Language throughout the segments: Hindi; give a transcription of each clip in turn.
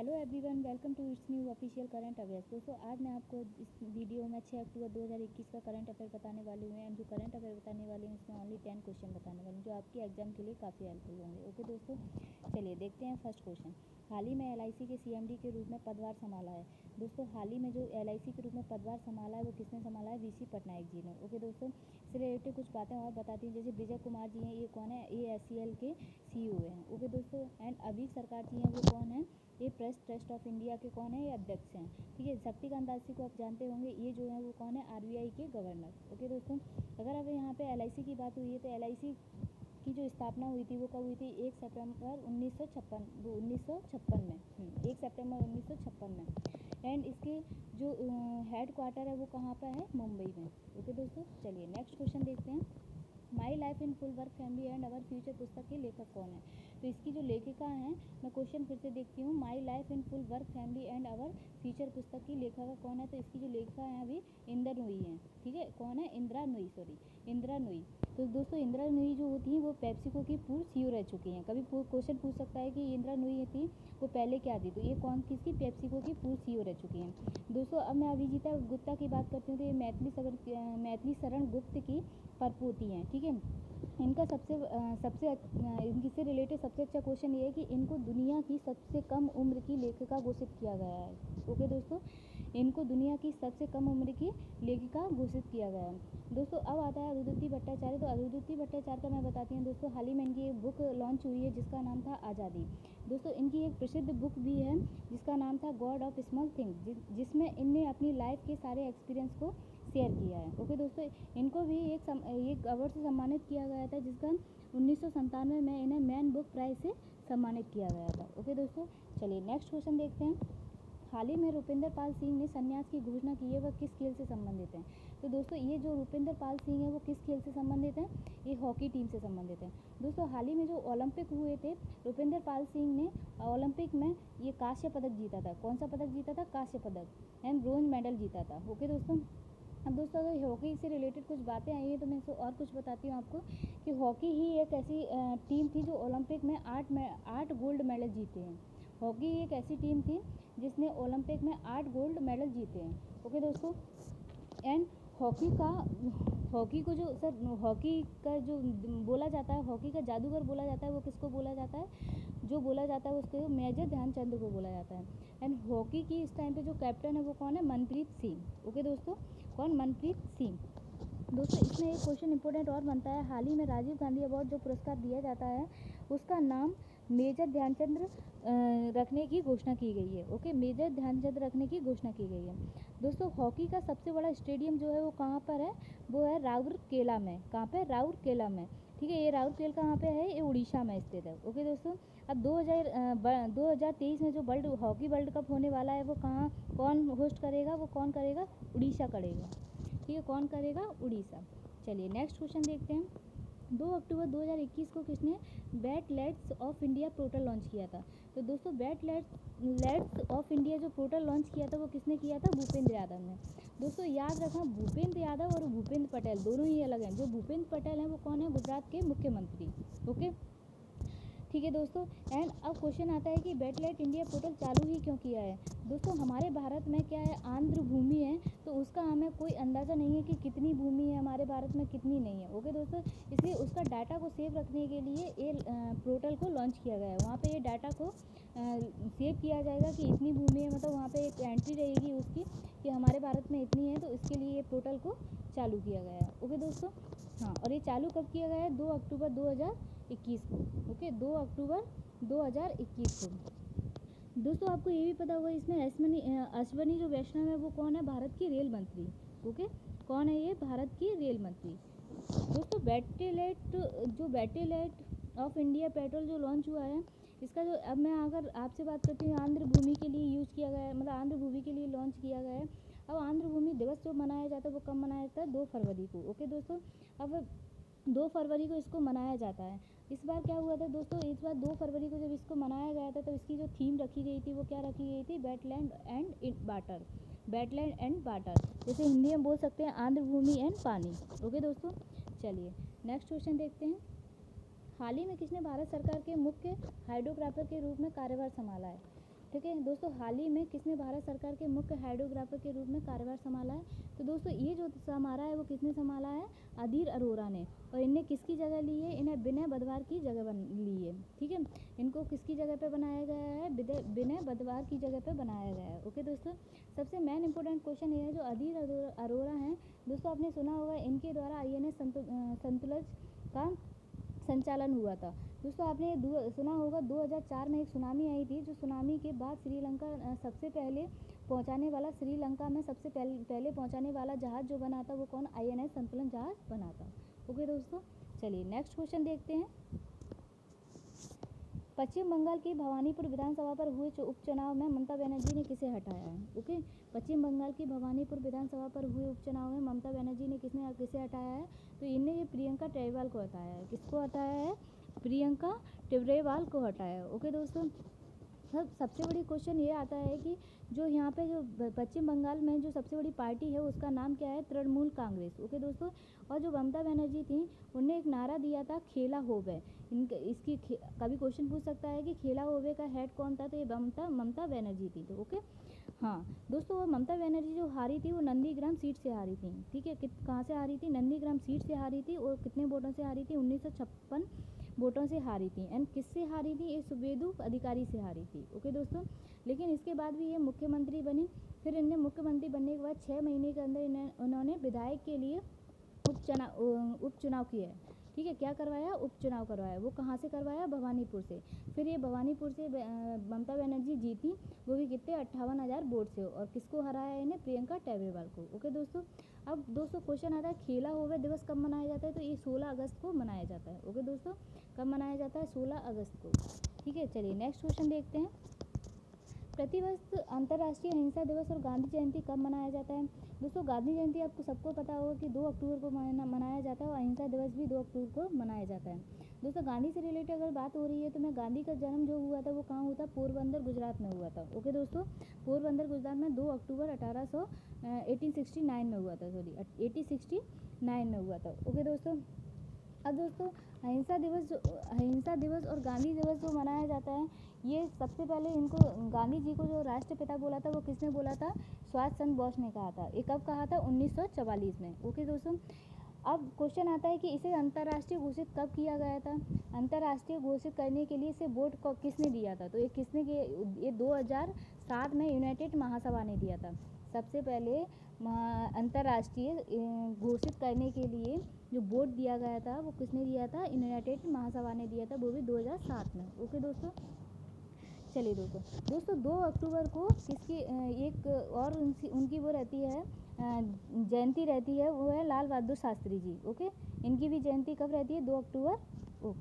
Hello everyone, welcome to its new official current affairs. दोस्तों आज मैं आपको इस वीडियो में 6 अक्टूबर 2021 का करंट अफेयर बताने वाली हूँ। एंड जो करंट अफेयर बताने वाली हूँ इसमें ओनली 10 क्वेश्चन बताने वाली हूँ जो आपके एग्जाम के लिए काफ़ी हेल्पफुल होंगे। ओके दोस्तों, चलिए देखते हैं फर्स्ट क्वेश्चन। हाल ही में LIC के CMD के रूप में पदभार संभाला है। दोस्तों हाल ही में जो LIC के रूप में पदभार संभाला है वो किसने संभाला है? VC पटनायक जी ने। ओके दोस्तों, इससे रिलेटेड कुछ बातें और बताती हूँ। जैसे विजय कुमार जी हैं, ये कौन है? ASCL के CEO हैं। ओके दोस्तों, एंड अभी सरकार जी हैं, वो कौन है? ये प्रेस ट्रस्ट ऑफ इंडिया के कौन है? ये अध्यक्ष हैं। ठीक है, शक्तिकांत दास जी को आप जानते होंगे, ये जो है वो कौन है? RBI के गवर्नर। ओके दोस्तों, अगर अब यहाँ पे LIC की बात हुई है तो LIC की जो स्थापना हुई थी वो कब हुई थी? 1 सितंबर 1956 में। 1 सितंबर 1956 में। एंड इसके जो हेड क्वार्टर है वो कहाँ पर है? मुंबई में। ओके दोस्तों, चलिए नेक्स्ट क्वेश्चन देखते हैं। My life in full work family and our future पुस्तक के लेखक कौन है? तो इसकी जो लेखिका हैं, मैं क्वेश्चन फिर से देखती हूँ। My life in full work family and our future पुस्तक की लेखिका कौन है? तो इसकी जो लेखिका है अभी इंदिरा नूई हैं। ठीक है, कौन है? इंदिरा नूई, इंदिरा नूई। तो दोस्तों इंदिरा नूई जो होती हैं वो पेप्सिको की पूर्व CEO रह चुकी हैं। कभी क्वेश्चन पूछ सकता है कि इंदिरा नूई थी वो पहले क्या थी? तो ये कौन किसकी? पेप्सिको की पूर्व CEO रह चुकी हैं। दोस्तों अब मैं अभिजीता गुप्ता की बात करती हूँ तो ये मैथिली शरण गुप्त की परपोती हैं। ठीक है, इनका इनसे रिलेटेड सबसे अच्छा क्वेश्चन ये है कि इनको दुनिया की सबसे कम उम्र की लेखिका घोषित किया गया है। ओके दोस्तों, इनको दुनिया की सबसे कम उम्र की लेखिका घोषित किया गया है। दोस्तों अब आता है अरुंधति भट्टाचार्य। तो अरुंधति भट्टाचार्य का मैं बताती हूँ दोस्तों, हाल ही में इनकी एक बुक लॉन्च हुई है जिसका नाम था आज़ादी। दोस्तों इनकी एक प्रसिद्ध बुक भी है जिसका नाम था गॉड ऑफ स्मॉल थिंग्स, जिसमें इनने अपनी लाइफ के सारे एक्सपीरियंस को शेयर किया है। ओके दोस्तों, इनको भी एक अवार्ड से सम्मानित किया गया था जिसका 1997 में इन्हें मैन बुक प्राइज से सम्मानित किया गया था। ओके दोस्तों, चलिए नेक्स्ट क्वेश्चन देखते हैं। हाल ही में रुपिंदर पाल सिंह ने संन्यास की घोषणा की है, वह किस खेल से संबंधित हैं? तो दोस्तों ये जो रुपिंदर पाल सिंह है वो किस खेल से संबंधित हैं? ये हॉकी टीम से संबंधित हैं। दोस्तों हाल ही में जो ओलंपिक हुए थे, रुपिंदर पाल सिंह ने ओलंपिक में ये कांस्य पदक जीता था। कौन सा पदक जीता था? कांस्य पदक एंड ब्रोंज मेडल जीता था। ओके दोस्तों, अब दोस्तों अगर हॉकी से रिलेटेड कुछ बातें आई हैं तो मैं इसको और कुछ बताती हूँ आपको कि हॉकी ही एक ऐसी टीम थी जो ओलंपिक में 8 गोल्ड मेडल जीते हैं। हॉकी एक ऐसी टीम थी जिसने ओलंपिक में 8 गोल्ड मेडल जीते हैं। ओके दोस्तों, एंड हॉकी को जो हॉकी का जो बोला जाता है, हॉकी का जादूगर बोला जाता है, वो किसको बोला जाता है? जो बोला जाता है उसको मेजर ध्यानचंद को बोला जाता है। एंड हॉकी की इस टाइम पे जो कैप्टन है वो कौन है? मनप्रीत सिंह। ओके दोस्तों, कौन? मनप्रीत सिंह। दोस्तों इसमें एक क्वेश्चन इंपॉर्टेंट और बनता है। हाल ही में राजीव गांधी अवार्ड जो पुरस्कार दिया जाता है उसका नाम मेजर ध्यानचंद रखने की घोषणा की गई है। ओके, मेजर ध्यानचंद रखने की घोषणा की गई है। दोस्तों हॉकी का सबसे बड़ा स्टेडियम जो है वो कहाँ पर है? वो है राउरकेला में। कहाँ पे? राउरकेला में। ठीक है, ये राउरकेला कहाँ पे है? ये उड़ीसा में स्थित है। ओके दोस्तों, अब 2023 में जो वर्ल्ड कप होने वाला है वो कौन होस्ट करेगा? वो कौन करेगा? उड़ीसा करेगा। ठीक है, कौन करेगा? उड़ीसा। चलिए नेक्स्ट क्वेश्चन देखते हैं। 2 अक्टूबर 2021 को किसने बैटलेट्स ऑफ इंडिया पोर्टल लॉन्च किया था? तो दोस्तों बैटलेट्स ऑफ इंडिया जो पोर्टल लॉन्च किया था वो किसने किया था? भूपेंद्र यादव ने। दोस्तों याद रखना, भूपेंद्र यादव और भूपेंद्र पटेल दोनों ही अलग हैं। जो भूपेंद्र पटेल हैं वो कौन है? गुजरात के मुख्यमंत्री। ओके, ठीक है दोस्तों, एंड अब क्वेश्चन आता है कि बैटलाइट इंडिया पोर्टल चालू ही क्यों किया है? दोस्तों हमारे भारत में क्या है, आंध्र भूमि है तो उसका हमें कोई अंदाज़ा नहीं है कि कितनी भूमि है हमारे भारत में, कितनी नहीं है। ओके दोस्तों, इसलिए उसका डाटा को सेव रखने के लिए ये पोर्टल को लॉन्च किया गया है। वहाँ पे ये डाटा को सेव किया जाएगा कि इतनी भूमि है, मतलब वहाँ पे एक एंट्री रहेगी उसकी कि हमारे भारत में इतनी है, तो इसके लिए ये पोर्टल को चालू किया गया है। ओके दोस्तों, हाँ, और ये चालू कब किया गया है? 2 अक्टूबर 2021 को। ओके, 2 अक्टूबर 2021 को। दोस्तों आपको ये भी पता होगा इसमें अश्वनी जो वैष्णव है वो कौन है? भारत की रेल मंत्री। ओके, कौन है ये? भारत की रेल मंत्री। दोस्तों बैटलेट ऑफ इंडिया पेट्रोल जो लॉन्च हुआ है इसका जो, अब मैं अगर आपसे बात करती हूँ, आंध्र भूमि के लिए यूज़ किया गया है, मतलब आंध्र भूमि के लिए लॉन्च किया गया है। अब आंध्र भूमि दिवस जो मनाया जाता है वो कब मनाया जाता है? 2 फरवरी को। ओके दोस्तों, अब 2 फरवरी को इसको मनाया जाता है। इस बार क्या हुआ था दोस्तों, इस बार 2 फरवरी को जब इसको मनाया गया था तो इसकी जो थीम रखी गई थी वो क्या रखी गई थी? Wetland and water. Wetland and water, जैसे हिंदी में बोल सकते हैं आंध्र भूमि एंड पानी। ओके दोस्तों, चलिए नेक्स्ट क्वेश्चन देखते हैं। हाल ही में किसने भारत सरकार के मुख्य हाइड्रोग्राफर के रूप में कार्यभार संभाला है? ठीक है दोस्तों, हाल ही में किसने भारत सरकार के मुख्य हाइड्रोग्राफर के रूप में कार्यभार संभाला है? तो दोस्तों ये जो संभाला है वो किसने संभाला है? अधीर अरोरा ने। और इनने किसकी जगह ली है? इन्हें विनय बदवार की जगह ली है। ठीक है, इनको किसकी जगह पे बनाया गया है? विनय बदवार की जगह पे बनाया गया है। ओके दोस्तों, सबसे मेन इंपॉर्टेंट क्वेश्चन ये है, जो अधीर अरोरा हैं दोस्तों, आपने सुना होगा इनके द्वारा INS संतुलज का संचालन हुआ था। दोस्तों आपने सुना होगा 2004 में एक सुनामी आई थी, जो सुनामी के बाद श्रीलंका सबसे पहले पहुंचाने वाला, श्रीलंका में सबसे पहले पहुंचाने वाला जहाज जो बना था वो कौन? INS संतुलन जहाज बना था। ओके दोस्तों, चलिए नेक्स्ट क्वेश्चन देखते हैं। पश्चिम बंगाल की भवानीपुर विधानसभा पर हुए उपचुनाव में ममता बनर्जी ने किसे हटाया है? ओके, पश्चिम बंगाल की भवानीपुर विधानसभा पर हुए उपचुनाव में ममता बनर्जी ने किसे हटाया है? तो इनने ये प्रियंका टेब्रेवाल को हटाया है। किसको हटाया है? प्रियंका टेब्रेवाल को हटाया है। ओके दोस्तों, सबसे बड़ी क्वेश्चन ये आता है कि जो यहाँ पे जो पश्चिम बंगाल में जो सबसे बड़ी पार्टी है उसका नाम क्या है? तृणमूल कांग्रेस। ओके दोस्तों, और जो ममता बनर्जी थी उनने एक नारा दिया था, खेला होवे। इसकी कभी क्वेश्चन पूछ सकता है कि खेला होवे का हेड कौन था? तो ये ममता बनर्जी थी। तो ओके, हाँ दोस्तों, वो ममता बनर्जी जो हारी थी वो नंदीग्राम सीट से हारी थी। ठीक है, कहाँ से हारी थी? नंदीग्राम सीट से हारी थी। और कितने वोटों से हारी थी? 1956 वोटों से हारी थी। एंड किससे हारी थी? ये सुवेदु अधिकारी से हारी थी। ओके दोस्तों, लेकिन इसके बाद भी ये मुख्यमंत्री बनी। फिर इन्हें मुख्यमंत्री बनने के बाद 6 महीने के अंदर उन्होंने विधायक के लिए उपचुनाव किया है। ठीक है, क्या करवाया? उपचुनाव करवाया। वो कहाँ से करवाया? भवानीपुर से। फिर ये भवानीपुर से ममता बनर्जी जीती, वो भी कितने? 58,000 वोट से। और किसको हराया इन्हें? प्रियंका टेब्रेवाल को। ओके दोस्तों, अब दोस्तों क्वेश्चन आता है, खेला होवे दिवस कब मनाया जाता है? तो ये 16 अगस्त को मनाया जाता है। ओके दोस्तों, कब मनाया जाता है? 16 अगस्त को। ठीक है, चलिए नेक्स्ट क्वेश्चन देखते हैं। प्रतिवर्ष अंतर्राष्ट्रीय अहिंसा दिवस और गांधी जयंती कब मनाया जाता है? दोस्तों गांधी जयंती आपको सबको पता होगा कि 2 अक्टूबर को मनाया जाता है, और अहिंसा दिवस भी 2 अक्टूबर को मनाया जाता है। दोस्तों गांधी से रिलेटेड अगर बात हो रही है तो मैं गांधी का जन्म जो हुआ था वो कहाँ हुआ था? पोरबंदर गुजरात में हुआ था। ओके दोस्तों, पोरबंदर गुजरात में 2 अक्टूबर 1869 में हुआ था। सॉरी 1869 में हुआ था। ओके दोस्तों, अब दोस्तों अहिंसा दिवस और गांधी दिवस जो मनाया जाता है, ये सबसे पहले इनको गांधी जी को जो राष्ट्रपिता बोला था वो किसने बोला था? सुभाष चंद्र बोस ने कहा था। ये कब कहा था? 1944 में। ओके दोस्तों, अब क्वेश्चन आता है कि इसे अंतर्राष्ट्रीय घोषित कब किया गया था? अंतर्राष्ट्रीय घोषित करने के लिए इसे वोट किसने दिया था? तो ये किसने किया? ये 2007 में यूनाइटेड महासभा ने दिया था। सबसे पहले अंतर्राष्ट्रीय घोषित करने के लिए जो वोट दिया गया था वो किसने दिया था? यूनाइटेड महासभा ने दिया था, वो भी 2007 में। ओके दोस्तों, चलिए दोस्तों 2 अक्टूबर को किसकी एक और उनकी वो रहती है, जयंती रहती है, वो है लाल बहादुर शास्त्री जी। ओके, इनकी भी जयंती कब रहती है? 2 अक्टूबर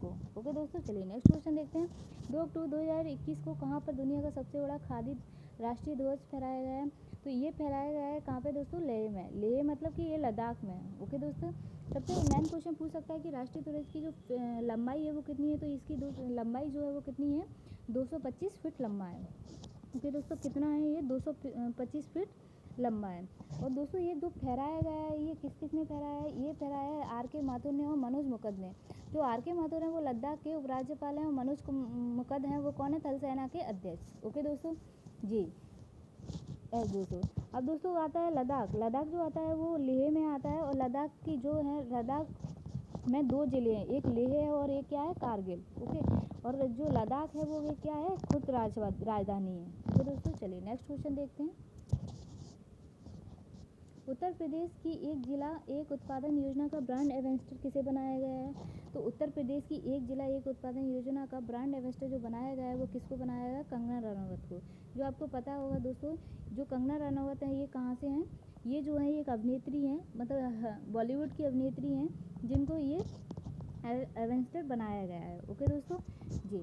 को। ओके दोस्तों, चलिए नेक्स्ट क्वेश्चन देखते हैं। 2 अक्टूबर 2021 को कहाँ पर दुनिया का सबसे बड़ा खादी राष्ट्रीय ध्वज फहराया गया है? तो ये फहराया गया है कहाँ पे दोस्तों? लेह में। लेह मतलब कि ये लद्दाख में है। ओके दोस्तों, सबसे मेन क्वेश्चन पूछ सकता है कि राष्ट्रीय ध्वज की जो लंबाई है वो कितनी है? तो इसकी लंबाई जो है वो कितनी है? 225 फीट लंबा है। ओके दोस्तों, कितना है ये? 225 फीट लंबा है। और दोस्तों ये जो फहराया गया है ये किसने फहराया है? ये फहराया है R.K. माथुर ने और मनोज मुकुंद ने। जो R.K. माथुर हैं वो लद्दाख के उपराज्यपाल हैं, और मनोज मुकुंद हैं वो कौन है? थल सेना के अध्यक्ष। ओके दोस्तों जी, दोस्तों अब दोस्तों आता है लद्दाख। लद्दाख जो आता है वो लेह में आता है, और लद्दाख की जो है, लद्दाख में 2 ज़िले हैं, एक लेह है और एक क्या है? कारगिल। ओके, और जो लद्दाख है वो क्या है? खुद राजधानी है। तो दोस्तों चलिए नेक्स्ट क्वेश्चन देखते हैं। उत्तर प्रदेश की एक जिला एक उत्पादन योजना का ब्रांड एम्बेसडर किसे बनाया गया है? तो उत्तर प्रदेश की एक जिला एक उत्पादन योजना का ब्रांड एम्बेसडर जो बनाया गया है वो किसको बनाया गया? कंगना रनौत को। जो आपको पता होगा दोस्तों, जो कंगना रनौत है ये कहाँ से हैं? ये जो है एक अभिनेत्री हैं, मतलब बॉलीवुड की अभिनेत्री हैं, जिनको ये एम्बेसडर बनाया गया है। ओके दोस्तों जी,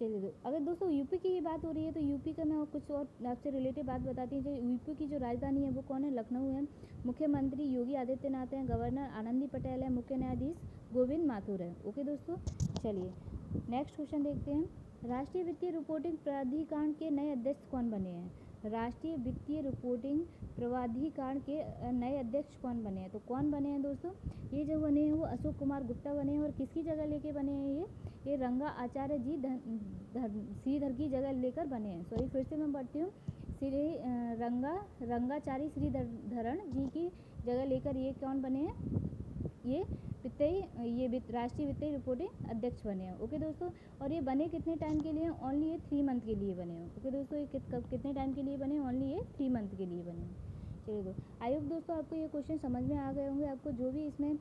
चलिए अगर दोस्तों यूपी की बात हो रही है तो यूपी का मैं कुछ और आपसे रिलेटेड बात बताती हूँ। जो यूपी की जो राजधानी है वो कौन है? लखनऊ है। मुख्यमंत्री योगी आदित्यनाथ हैं, गवर्नर आनंदी पटेल है, मुख्य न्यायाधीश गोविंद माथुर है। ओके दोस्तों, चलिए नेक्स्ट क्वेश्चन देखते हैं। राष्ट्रीय वित्तीय रिपोर्टिंग प्राधिकरण के नए अध्यक्ष कौन बने हैं? राष्ट्रीय वित्तीय रिपोर्टिंग प्राधिकरण के नए अध्यक्ष कौन बने हैं? तो कौन बने हैं दोस्तों? ये जो बने हैं वो अशोक कुमार गुप्ता बने हैं। और किसकी जगह लेके बने हैं? ये रंगा आचार्य जी श्रीधर की जगह लेकर बने हैं। सॉरी, फिर से मैं पढ़ती हूँ। श्री रंगाचारी श्रीधरन जी की जगह लेकर ये कौन बने हैं? ये राष्ट्रीय वित्तीय रिपोर्टिंग अध्यक्ष बने हैं। ओके दोस्तों, और ये बने कितने टाइम के लिए? ओनली ये 3 मंथ के लिए बने हैं। ओके दोस्तों, ये कितने टाइम के लिए बने? ओनली ये 3 मंथ के लिए बने हैं। चलिए दोस्तों, आई होप दोस्तों आपको ये क्वेश्चन समझ में आ गए होंगे। आपको जो भी इसमें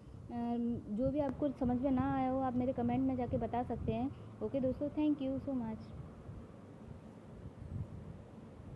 जो भी आपको समझ में ना आया हो, आप मेरे कमेंट में जाके बता सकते हैं। ओके दोस्तों, थैंक यू सो मच।